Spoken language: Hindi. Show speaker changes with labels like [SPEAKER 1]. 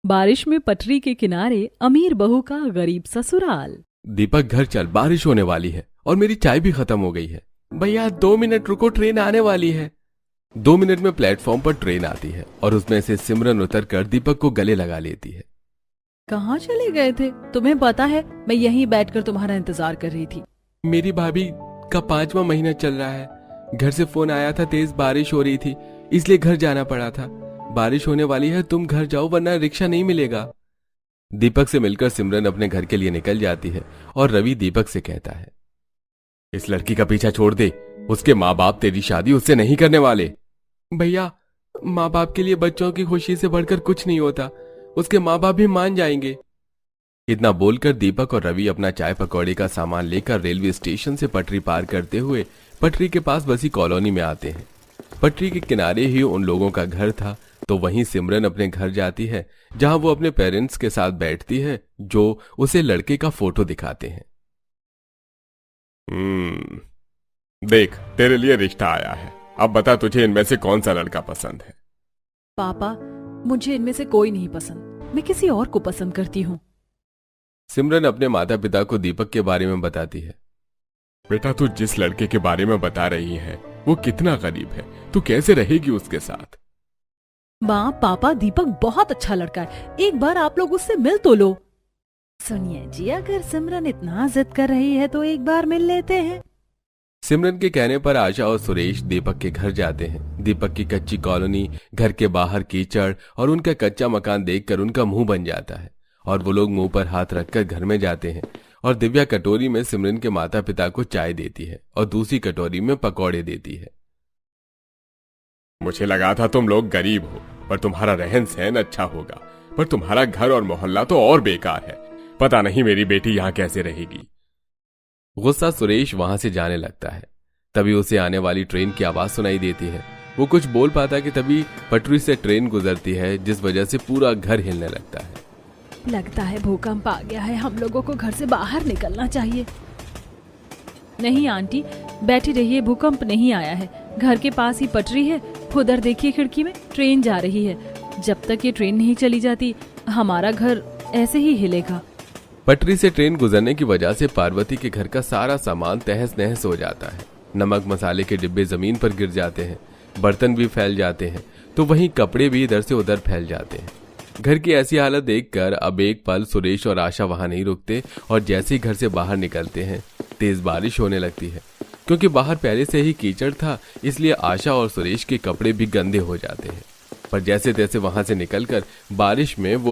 [SPEAKER 1] बारिश में पटरी के किनारे अमीर बहू का गरीब ससुराल।
[SPEAKER 2] दीपक घर चल, बारिश होने वाली है और मेरी चाय भी खत्म हो गई है। भैया 2 मिनट रुको, ट्रेन आने वाली है। 2 मिनट में प्लेटफॉर्म पर ट्रेन आती है और उसमें से सिमरन उतरकर दीपक को गले लगा लेती है।
[SPEAKER 1] कहाँ चले गए थे? तुम्हें पता है मैं यहीं बैठकर तुम्हारा इंतजार कर रही थी।
[SPEAKER 2] मेरी भाभी का 5वां महीना चल रहा है। घर से फोन आया था, तेज बारिश हो रही थी इसलिए घर जाना पड़ा था। बारिश होने वाली है, तुम घर जाओ वरना रिक्शा नहीं मिलेगा। दीपक से मिलकर सिमरन अपने घर के लिए निकल जाती है और रवि दीपक से कहता है, इस लड़की का पीछा छोड़ दे, उसके माँ बाप तेरी शादी उससे नहीं करने वाले। भैया माँ बाप के लिए बच्चों की खुशी से बढ़कर कुछ नहीं होता, उसके माँ बाप भी मान जाएंगे। इतना बोलकर दीपक और रवि अपना चाय पकौड़े का सामान लेकर रेलवे स्टेशन से पटरी पार करते हुए पटरी के पास बसी कॉलोनी में आते हैं। पटरी के किनारे ही उन लोगों का घर था, तो वहीं सिमरन अपने घर जाती है जहां वो अपने पेरेंट्स के साथ बैठती है जो उसे लड़के का फोटो दिखाते हैं। देख तेरे लिए रिश्ता आया है, अब बता तुझे इनमें से कौन सा लड़का पसंद है।
[SPEAKER 1] पापा मुझे इनमें से कोई नहीं पसंद, मैं किसी और को पसंद करती हूँ।
[SPEAKER 2] सिमरन अपने माता पिता को दीपक के बारे में बताती है। बेटा तू जिस लड़के के बारे में बता रही है वो कितना गरीब है, तू कैसे रहेगी उसके साथ?
[SPEAKER 1] माँ पापा दीपक बहुत अच्छा लड़का है, एक बार आप लोग उससे मिल तो लो। सुनिए जी, अगर सिमरन इतना जिद कर रही है तो एक बार मिल लेते हैं।
[SPEAKER 2] सिमरन के कहने पर आशा और सुरेश दीपक के घर जाते हैं। दीपक की कच्ची कॉलोनी, घर के बाहर कीचड़ और उनका कच्चा मकान देखकर उनका मुंह बन जाता है और वो लोग मुंह पर हाथ रखकर घर में जाते हैं और दिव्या कटोरी में सिमरन के माता पिता को चाय देती है और दूसरी कटोरी में पकौड़े देती है। मुझे लगा था तुम लोग गरीब हो पर तुम्हारा रहन सहन अच्छा होगा, पर तुम्हारा घर और मोहल्ला तो और बेकार है। पता नहीं मेरी बेटी यहाँ कैसे रहेगी। गुस्सा सुरेश वहां से जाने लगता है। तभी उसे आने वाली ट्रेन की आवाज सुनाई देती है। वो कुछ बोल पाता कि तभी पटरी से ट्रेन गुजरती है जिस वजह से पूरा घर हिलने लगता है।
[SPEAKER 1] लगता है भूकंप आ गया है, हम लोगों को घर से बाहर निकलना चाहिए। नहीं आंटी बैठी रहिए, भूकंप नहीं आया है, घर के पास ही पटरी है, उधर देखिए खिड़की में ट्रेन जा रही है। जब तक ये ट्रेन नहीं चली जाती हमारा घर ऐसे ही हिलेगा।
[SPEAKER 2] पटरी से ट्रेन गुजरने की वजह से पार्वती के घर का सारा सामान तहस नहस हो जाता है। नमक मसाले के डिब्बे जमीन पर गिर जाते हैं, बर्तन भी फैल जाते हैं, तो वहीं कपड़े भी इधर से उधर फैल जाते हैं। घर की ऐसी हालत देखकर अब एक पल सुरेश और आशा वहां नहीं रुकते और जैसे ही घर से बाहर निकलते हैं तेज बारिश होने लगती है। क्योंकि बाहर पहले से ही कीचड़ था इसलिए आशा और सुरेश के कपड़े भी गंदे हो जाते हैं, पर जैसे तैसे वहां से निकलकर बारिश में वो